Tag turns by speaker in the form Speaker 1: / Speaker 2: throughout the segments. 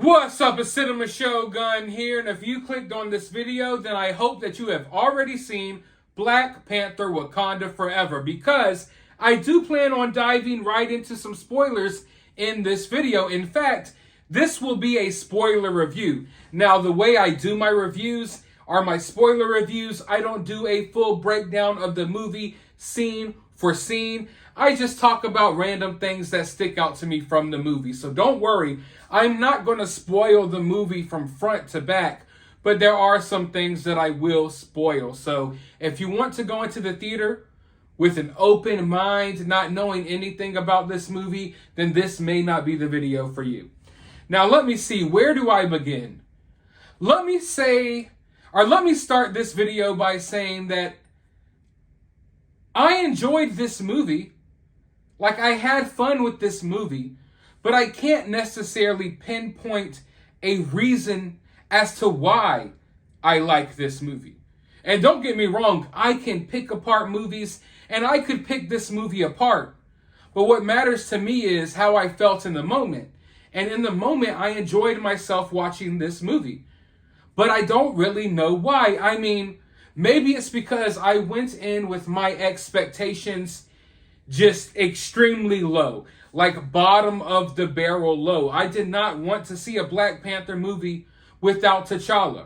Speaker 1: What's up, it's Cinema Shogun here, and if you clicked on this video, then I hope that you have already seen Black Panther Wakanda Forever, because I do plan on diving right into some spoilers in this video. In fact, this will be a spoiler review. Now, the way I do my reviews are my spoiler reviews. I don't do a full breakdown of the movie scene for scene. I just talk about random things that stick out to me from the movie. So don't worry, I'm not going to spoil the movie from front to back, but there are some things that I will spoil. So if you want to go into the theater with an open mind, not knowing anything about this movie, then this may not be the video for you. Now let me see, where do I begin? Let me start this video by saying that I enjoyed this movie. Like, I had fun with this movie, but I can't necessarily pinpoint a reason as to why I like this movie. And don't get me wrong, I can pick apart movies, and I could pick this movie apart. But what matters to me is how I felt in the moment. And in the moment, I enjoyed myself watching this movie. But I don't really know why. I mean, maybe it's because I went in with my expectations just extremely low, like bottom of the barrel low. I did not want to see a Black Panther movie without T'Challa.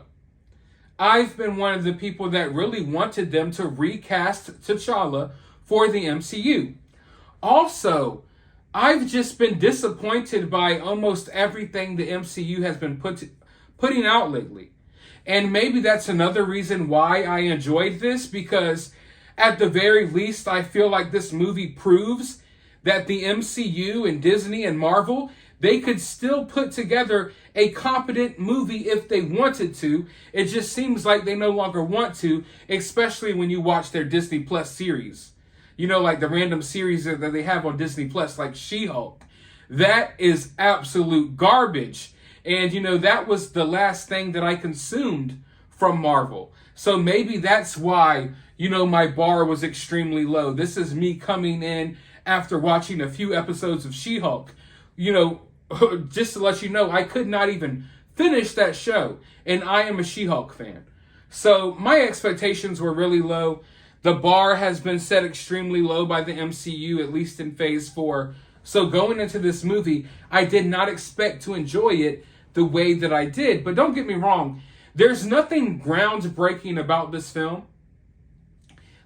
Speaker 1: I've been one of the people that really wanted them to recast T'Challa for the MCU. Also, I've just been disappointed by almost everything the MCU has been putting out lately. And maybe that's another reason why I enjoyed this, because at the very least, I feel like this movie proves that the MCU and Disney and Marvel, they could still put together a competent movie if they wanted to. It just seems like they no longer want to, especially when you watch their Disney Plus series. You know, like the random series that they have on Disney Plus, like She-Hulk. That is absolute garbage. And, you know, that was the last thing that I consumed from Marvel. So maybe that's why, you know, my bar was extremely low. This is me coming in after watching a few episodes of She-Hulk. You know, just to let you know, I could not even finish that show. And I am a She-Hulk fan. So my expectations were really low. The bar has been set extremely low by the MCU, at least in Phase 4. So going into this movie, I did not expect to enjoy it the way that I did. But don't get me wrong, there's nothing groundbreaking about this film.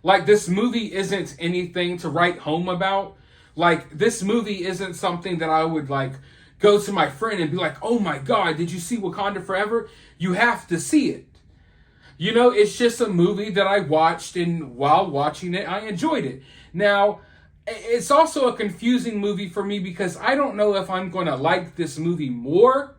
Speaker 1: Like, this movie isn't anything to write home about. Like, this movie isn't something that I would, like, go to my friend and be like, oh my God, did you see Wakanda Forever? You have to see it. You know, it's just a movie that I watched, and while watching it, I enjoyed it. Now, it's also a confusing movie for me because I don't know if I'm going to like this movie more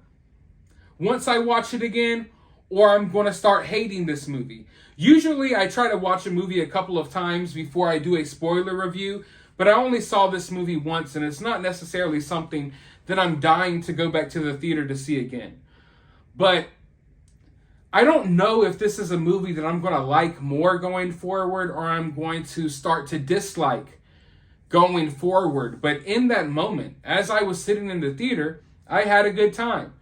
Speaker 1: once I watch it again, or I'm going to start hating this movie. Usually I try to watch a movie a couple of times before I do a spoiler review, but I only saw this movie once, and it's not necessarily something that I'm dying to go back to the theater to see again. But I don't know if this is a movie that I'm going to like more going forward, or I'm going to start to dislike going forward. But in that moment, as I was sitting in the theater, I had a good time.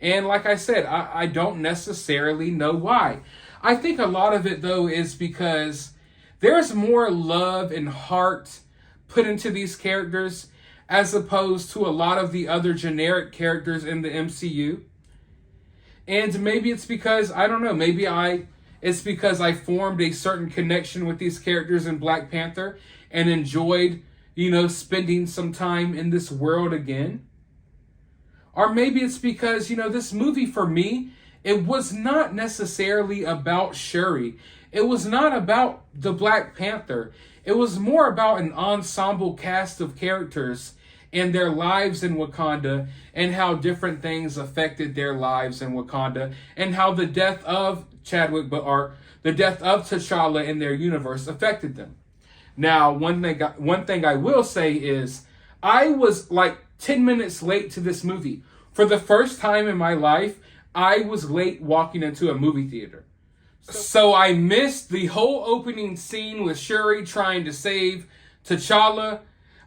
Speaker 1: And like I said, I don't necessarily know why. I think a lot of it, though, is because there's more love and heart put into these characters as opposed to a lot of the other generic characters in the MCU. And maybe it's because, I don't know, it's because I formed a certain connection with these characters in Black Panther and enjoyed, you know, spending some time in this world again. Or maybe it's because, you know, this movie for me, it was not necessarily about Shuri. It was not about the Black Panther. It was more about an ensemble cast of characters and their lives in Wakanda, and how different things affected their lives in Wakanda, and how the death of the death of T'Challa in their universe affected them. Now, one thing I will say is, I was like 10 minutes late to this movie. For the first time in my life, I was late walking into a movie theater. So I missed the whole opening scene with Shuri trying to save T'Challa.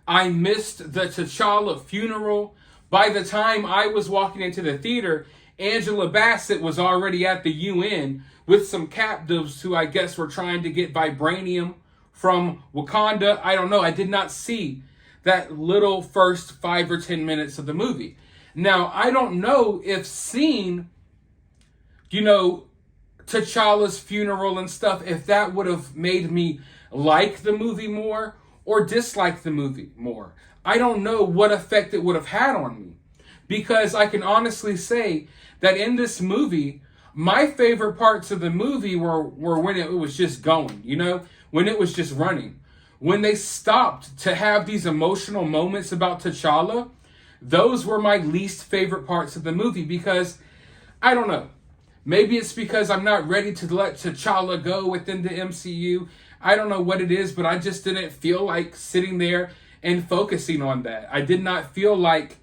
Speaker 1: I missed the T'Challa funeral. By the time I was walking into the theater, Angela Bassett was already at the UN with some captives who I guess were trying to get vibranium from Wakanda. I don't know. I did not see that little first 5 or 10 minutes of the movie. Now, I don't know if seeing, T'Challa's funeral and stuff, if that would have made me like the movie more or dislike the movie more. I don't know what effect it would have had on me. Because I can honestly say that in this movie, my favorite parts of the movie were when it was just going, when it was just running. When they stopped to have these emotional moments about T'Challa, those were my least favorite parts of the movie because, I don't know, maybe it's because I'm not ready to let T'Challa go within the MCU. I don't know what it is, but I just didn't feel like sitting there and focusing on that. I did not feel like,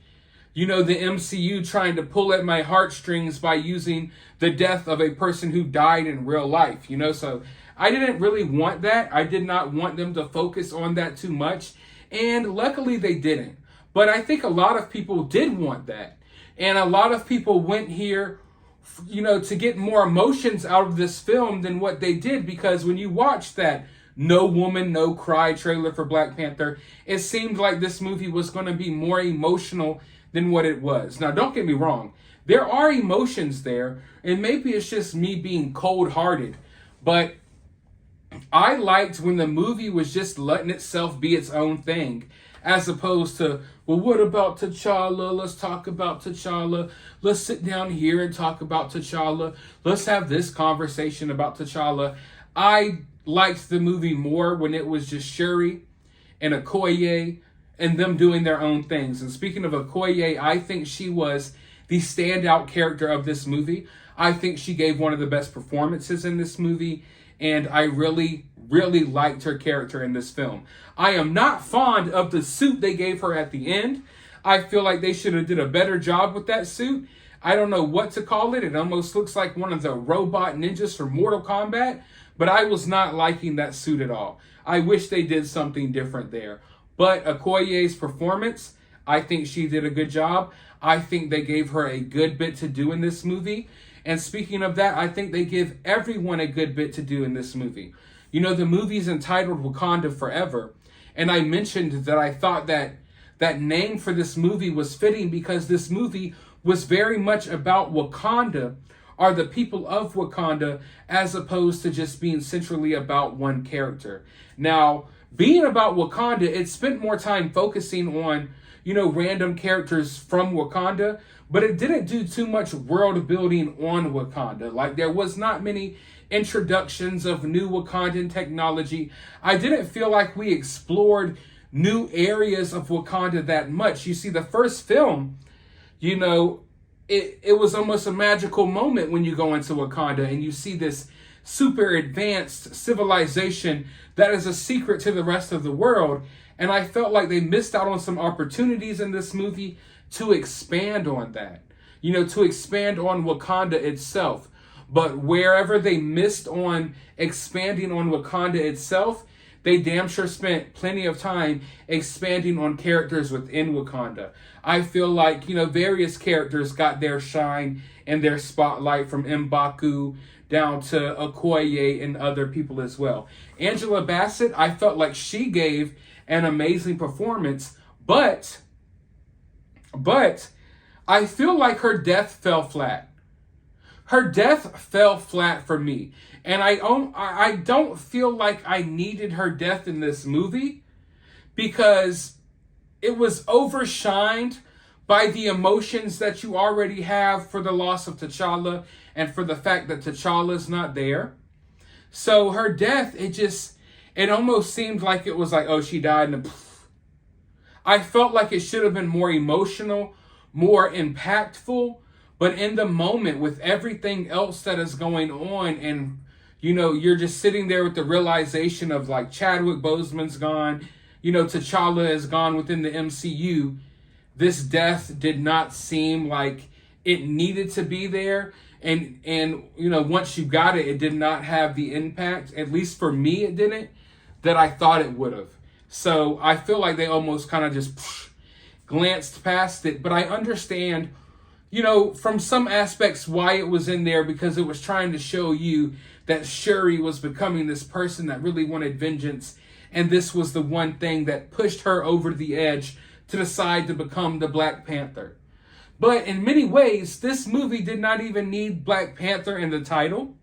Speaker 1: the MCU trying to pull at my heartstrings by using the death of a person who died in real life, So I didn't really want that. I did not want them to focus on that too much. And luckily they didn't. But I think a lot of people did want that. And a lot of people went here, to get more emotions out of this film than what they did. Because when you watch that No Woman, No Cry trailer for Black Panther, it seemed like this movie was going to be more emotional than what it was. Now, don't get me wrong. There are emotions there. And maybe it's just me being cold-hearted. But I liked when the movie was just letting itself be its own thing, as opposed to, well, what about T'Challa? Let's talk about T'Challa. Let's sit down here and talk about T'Challa. Let's have this conversation about T'Challa. I liked the movie more when it was just Shuri and Okoye and them doing their own things. And speaking of Okoye, I think she was the standout character of this movie. I think she gave one of the best performances in this movie. And I really, really liked her character in this film. I am not fond of the suit they gave her at the end. I feel like they should have did a better job with that suit. I don't know what to call it. It almost looks like one of the robot ninjas from Mortal Kombat. But I was not liking that suit at all. I wish they did something different there. But Okoye's performance, I think she did a good job. I think they gave her a good bit to do in this movie. And speaking of that, I think they give everyone a good bit to do in this movie. The movie's entitled Wakanda Forever. And I mentioned that I thought that name for this movie was fitting because this movie was very much about Wakanda, or the people of Wakanda, as opposed to just being centrally about one character. Now, being about Wakanda, it spent more time focusing on, random characters from Wakanda, but it didn't do too much world building on Wakanda. Like, there was not many introductions of new Wakandan technology. I didn't feel like we explored new areas of Wakanda that much. You see, the first film, it was almost a magical moment when you go into Wakanda and you see this super advanced civilization that is a secret to the rest of the world. And I felt like they missed out on some opportunities in this movie to expand on that, to expand on Wakanda itself. But wherever they missed on expanding on Wakanda itself, they damn sure spent plenty of time expanding on characters within Wakanda. I feel like, various characters got their shine and their spotlight, from M'Baku down to Okoye and other people as well. Angela Bassett, I felt like she gave an amazing performance, but I feel like her death fell flat. Her death fell flat for me. And I don't feel like I needed her death in this movie because it was overshined by the emotions that you already have for the loss of T'Challa and for the fact that T'Challa's not there. So her death, it almost seemed like it was like, oh, she died. And I felt like it should have been more emotional, more impactful. But in the moment, with everything else that is going on, and, you're just sitting there with the realization of, like, Chadwick Boseman's gone, T'Challa is gone within the MCU, this death did not seem like it needed to be there. And once you got it, it did not have the impact, at least for me it didn't, that I thought it would have. So I feel like they almost kind of just glanced past it, but I understand, from some aspects why it was in there, because it was trying to show you that Shuri was becoming this person that really wanted vengeance, and this was the one thing that pushed her over the edge to decide to become the Black Panther. But in many ways, this movie did not even need Black Panther in the title.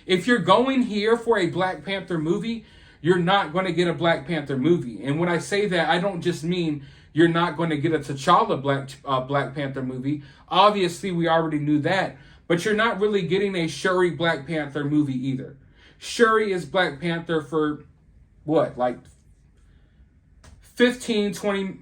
Speaker 1: If you're going here for a Black Panther movie, you're not going to get a Black Panther movie. And when I say that, I don't just mean you're not going to get a T'Challa Black Panther movie. Obviously, we already knew that. But you're not really getting a Shuri Black Panther movie either. Shuri is Black Panther for, what, like 15, 20...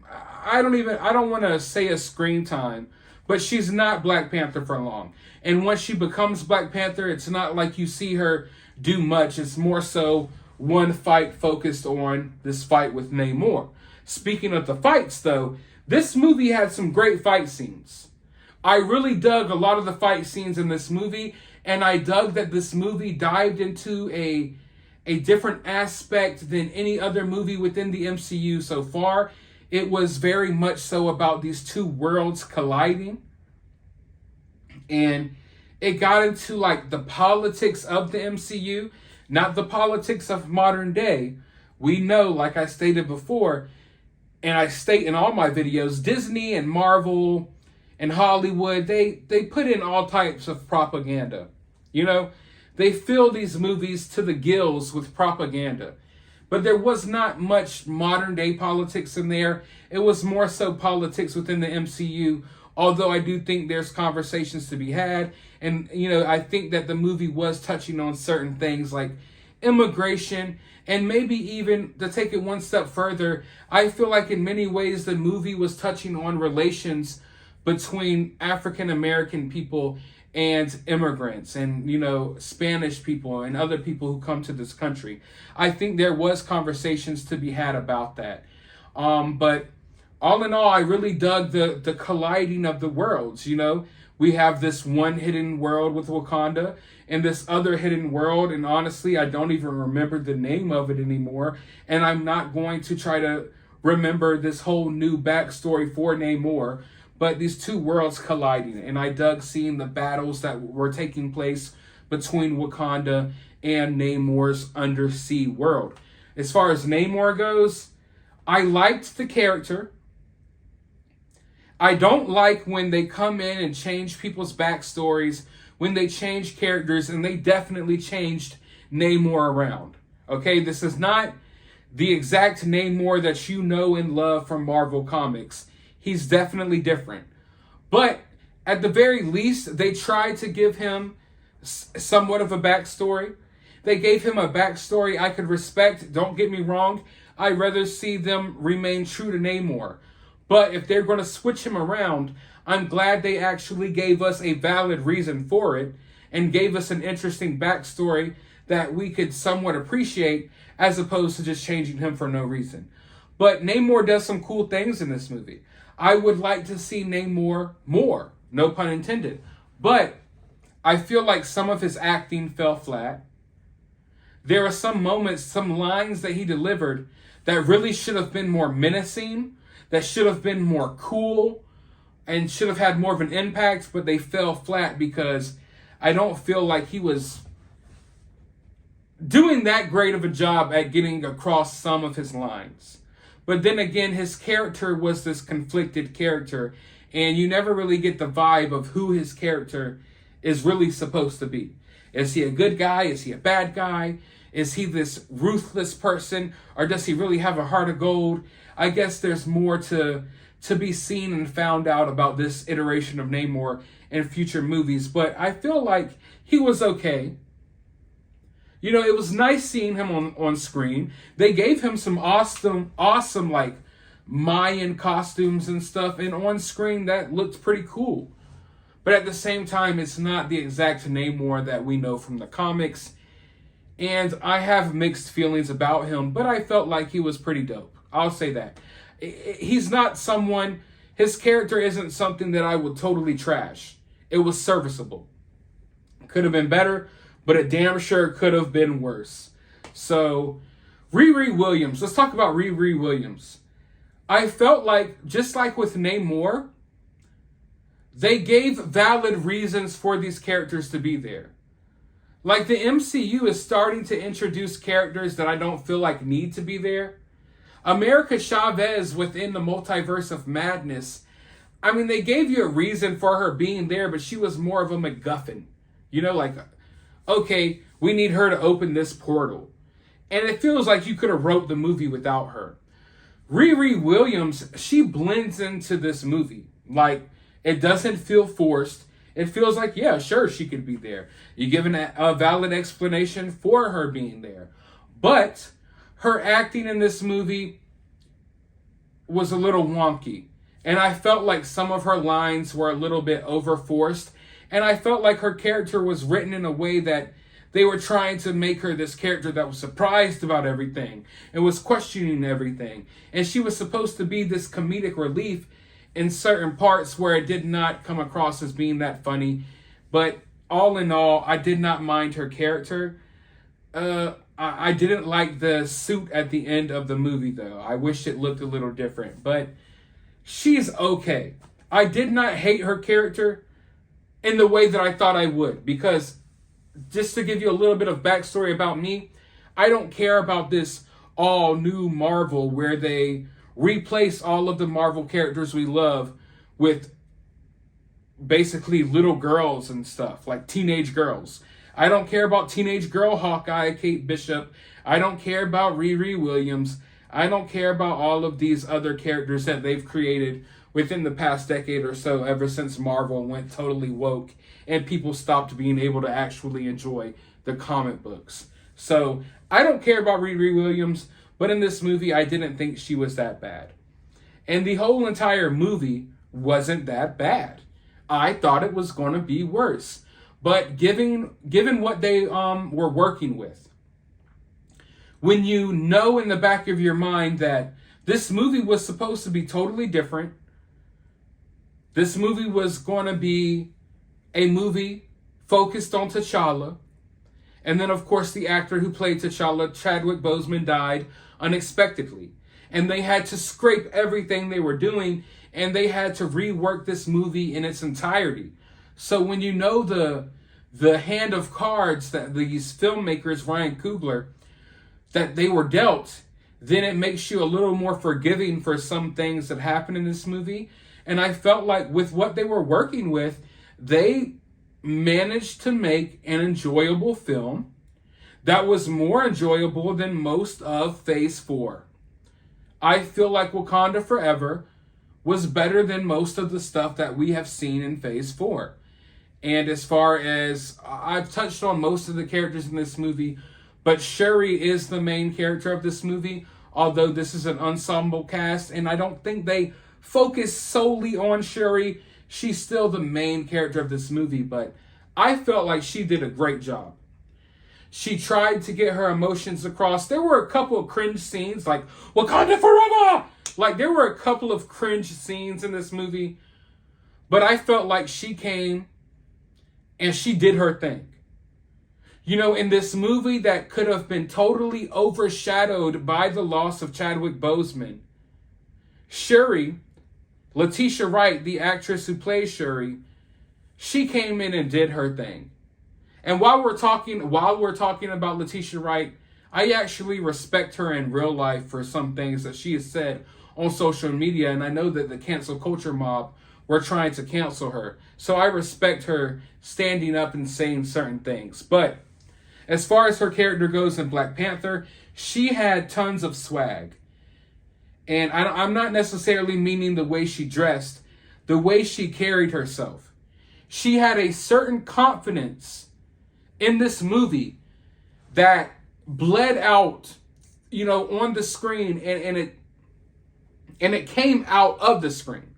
Speaker 1: I don't want to say a screen time, but she's not Black Panther for long. And once she becomes Black Panther, it's not like you see her do much. It's more so one fight focused on this fight with Namor. Speaking of the fights, though, this movie had some great fight scenes. I really dug a lot of the fight scenes in this movie, and I dug that this movie dived into a different aspect than any other movie within the MCU so far. It was very much so about these two worlds colliding. And it got into like the politics of the MCU, not the politics of modern day. We know, like I stated before, and I state in all my videos, Disney and Marvel and Hollywood, they put in all types of propaganda. They fill these movies to the gills with propaganda. But there was not much modern day politics in there. It was more so politics within the MCU, although I do think there's conversations to be had. And, I think that the movie was touching on certain things like immigration, and maybe even to take it one step further, I feel like in many ways the movie was touching on relations between African American people and immigrants and, Spanish people and other people who come to this country. I think there was conversations to be had about that. But all in all, I really dug the colliding of the worlds. We have this one hidden world with Wakanda and this other hidden world. And honestly, I don't even remember the name of it anymore. And I'm not going to try to remember this whole new backstory for Namor. But these two worlds colliding, and I dug seeing the battles that were taking place between Wakanda and Namor's undersea world. As far as Namor goes, I liked the character. I don't like when they come in and change people's backstories, when they change characters, and they definitely changed Namor around. Okay, this is not the exact Namor that you know and love from Marvel Comics. He's definitely different. But at the very least, they tried to give him somewhat of a backstory. They gave him a backstory I could respect. Don't get me wrong. I'd rather see them remain true to Namor. But if they're going to switch him around, I'm glad they actually gave us a valid reason for it and gave us an interesting backstory that we could somewhat appreciate, as opposed to just changing him for no reason. But Namor does some cool things in this movie. I would like to see Namor more, no pun intended. But I feel like some of his acting fell flat. There are some moments, some lines that he delivered that really should have been more menacing, that should have been more cool, and should have had more of an impact, but they fell flat because I don't feel like he was doing that great of a job at getting across some of his lines. But then again, his character was this conflicted character, and you never really get the vibe of who his character is really supposed to be. Is he a good guy? Is he a bad guy? Is he this ruthless person? Or does he really have a heart of gold? I guess there's more to be seen and found out about this iteration of Namor in future movies. But I feel like he was okay. It was nice seeing him on screen. They gave him some awesome like Mayan costumes and stuff. And on screen, that looked pretty cool. But at the same time, it's not the exact Namor that we know from the comics. And I have mixed feelings about him, but I felt like he was pretty dope. I'll say that. He's not someone, his character isn't something that I would totally trash. It was serviceable. Could have been better, but it damn sure could have been worse. So, Riri Williams. Let's talk about Riri Williams. I felt like, just like with Namor, they gave valid reasons for these characters to be there. Like, the MCU is starting to introduce characters that I don't feel like need to be there. America Chavez within the Multiverse of Madness, I mean, they gave you a reason for her being there, but she was more of a MacGuffin. You know, like, okay, we need her to open this portal. And it feels like you could have wrote the movie without her. Riri Williams, she blends into this movie. Like, it doesn't feel forced. It feels like, yeah, sure, she could be there. You give a valid explanation for her being there. But her acting in this movie was a little wonky. And I felt like some of her lines were a little bit overforced. And I felt like her character was written in a way that they were trying to make her this character that was surprised about everything and was questioning everything. And she was supposed to be this comedic relief in certain parts where it did not come across as being that funny. But all in all, I did not mind her character. I didn't like the suit at the end of the movie, though. I wish it looked a little different. But she's okay. I did not hate her character in the way that I thought I would. Because, just to give you a little bit of backstory about me, I don't care about this all new Marvel where they replace all of the Marvel characters we love with basically little girls and stuff, like teenage girls. I don't care about teenage girl Hawkeye, Kate Bishop. I don't care about Riri Williams. I don't care about all of these other characters that they've created within the past decade or so, ever since Marvel went totally woke and people stopped being able to actually enjoy the comic books. So I don't care about Riri Williams, but in this movie, I didn't think she was that bad. And the whole entire movie wasn't that bad. I thought it was going to be worse. But given what they were working with, when you know in the back of your mind that this movie was supposed to be totally different, this movie was going to be a movie focused on T'Challa, and then of course the actor who played T'Challa, Chadwick Boseman, died unexpectedly. And they had to scrape everything they were doing, and they had to rework this movie in its entirety. So when you know the hand of cards that these filmmakers, Ryan Coogler, that they were dealt, then it makes you a little more forgiving for some things that happen in this movie. And I felt like with what they were working with, they managed to make an enjoyable film that was more enjoyable than most of Phase 4. I feel like Wakanda Forever was better than most of the stuff that we have seen in Phase 4. And as far as, I've touched on most of the characters in this movie, but Shuri is the main character of this movie, although this is an ensemble cast, and I don't think they focus solely on Shuri. She's still the main character of this movie, but I felt like she did a great job. She tried to get her emotions across. There were a couple of cringe scenes, like Wakanda Forever! Like, there were a couple of cringe scenes in this movie, but I felt like she came and she did her thing. You know, in this movie that could have been totally overshadowed by the loss of Chadwick Boseman, Shuri, Letitia Wright, the actress who plays Shuri, she came in and did her thing. And while we're talking about Letitia Wright, I actually respect her in real life for some things that she has said on social media, and I know that the cancel culture mob were trying to cancel her. So I respect her standing up and saying certain things. But as far as her character goes in Black Panther, she had tons of swag. And I'm not necessarily meaning the way she dressed, the way she carried herself. She had a certain confidence in this movie that bled out, you know, on the screen, and it came out of the screen.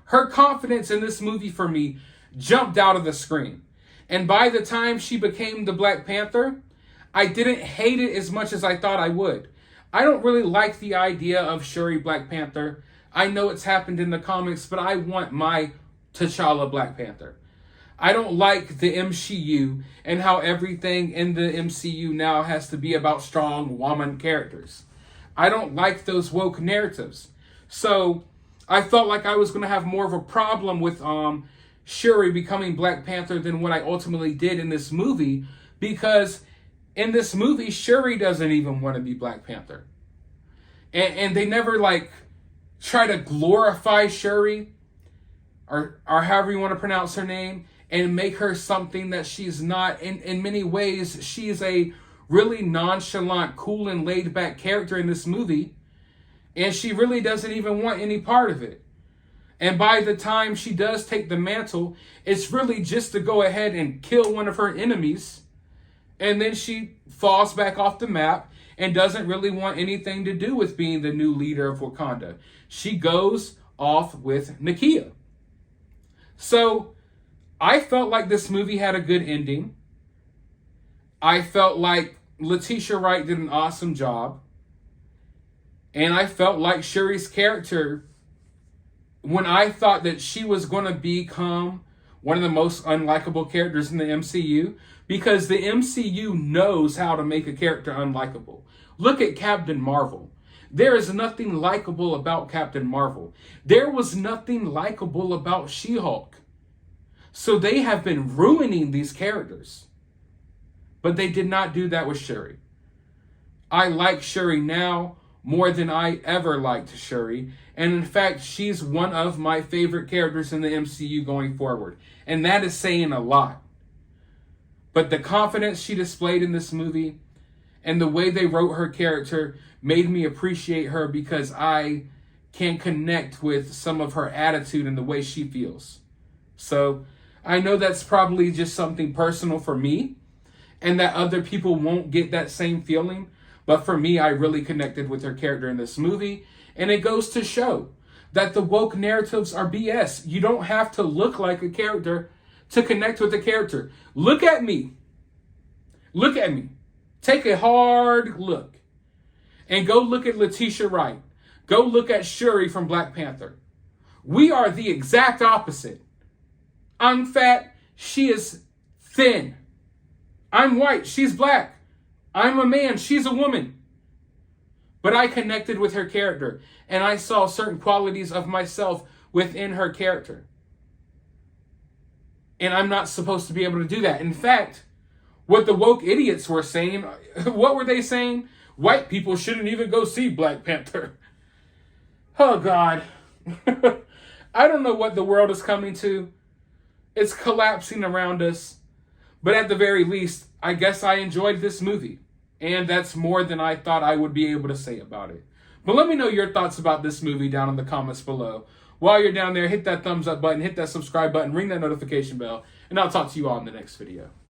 Speaker 1: Her confidence in this movie for me jumped out of the screen. And by the time she became the Black Panther, I didn't hate it as much as I thought I would. I don't really like the idea of Shuri Black Panther. I know it's happened in the comics, but I want my T'Challa Black Panther. I don't like the MCU and how everything in the MCU now has to be about strong woman characters. I don't like those woke narratives. So I felt like I was going to have more of a problem with Shuri becoming Black Panther than what I ultimately did in this movie, because in this movie, Shuri doesn't even want to be Black Panther. And they never like try to glorify Shuri, or however you want to pronounce her name, and make her something that she's not. In many ways, she's a really nonchalant, cool, and laid back character in this movie, and she really doesn't even want any part of it. And by the time she does take the mantle, it's really just to go ahead and kill one of her enemies, and then she falls back off the map and doesn't really want anything to do with being the new leader of Wakanda. She goes off with Nakia. So I felt like this movie had a good ending. I felt like Letitia Wright did an awesome job. And I felt like Shuri's character, when I thought that she was going to become one of the most unlikable characters in the MCU, because the MCU knows how to make a character unlikable. Look at Captain Marvel. There is nothing likable about Captain Marvel. There was nothing likable about She-Hulk. So they have been ruining these characters. But they did not do that with Shuri. I like Shuri now more than I ever liked Shuri. And in fact, she's one of my favorite characters in the MCU going forward. And that is saying a lot. But the confidence she displayed in this movie and the way they wrote her character made me appreciate her, because I can connect with some of her attitude and the way she feels. So I know that's probably just something personal for me, and that other people won't get that same feeling. But for me, I really connected with her character in this movie. And it goes to show that the woke narratives are BS. You don't have to look like a character to connect with a character. Look at me. Look at me. Take a hard look. And go look at Letitia Wright. Go look at Shuri from Black Panther. We are the exact opposite. I'm fat. She is thin. I'm white. She's black. I'm a man. She's a woman. But I connected with her character, and I saw certain qualities of myself within her character. And I'm not supposed to be able to do that. In fact, what the woke idiots were saying, what were they saying? White people shouldn't even go see Black Panther. Oh, God. I don't know what the world is coming to. It's collapsing around us. But at the very least, I guess I enjoyed this movie. And that's more than I thought I would be able to say about it. But let me know your thoughts about this movie down in the comments below. While you're down there, hit that thumbs up button, hit that subscribe button, ring that notification bell, and I'll talk to you all in the next video.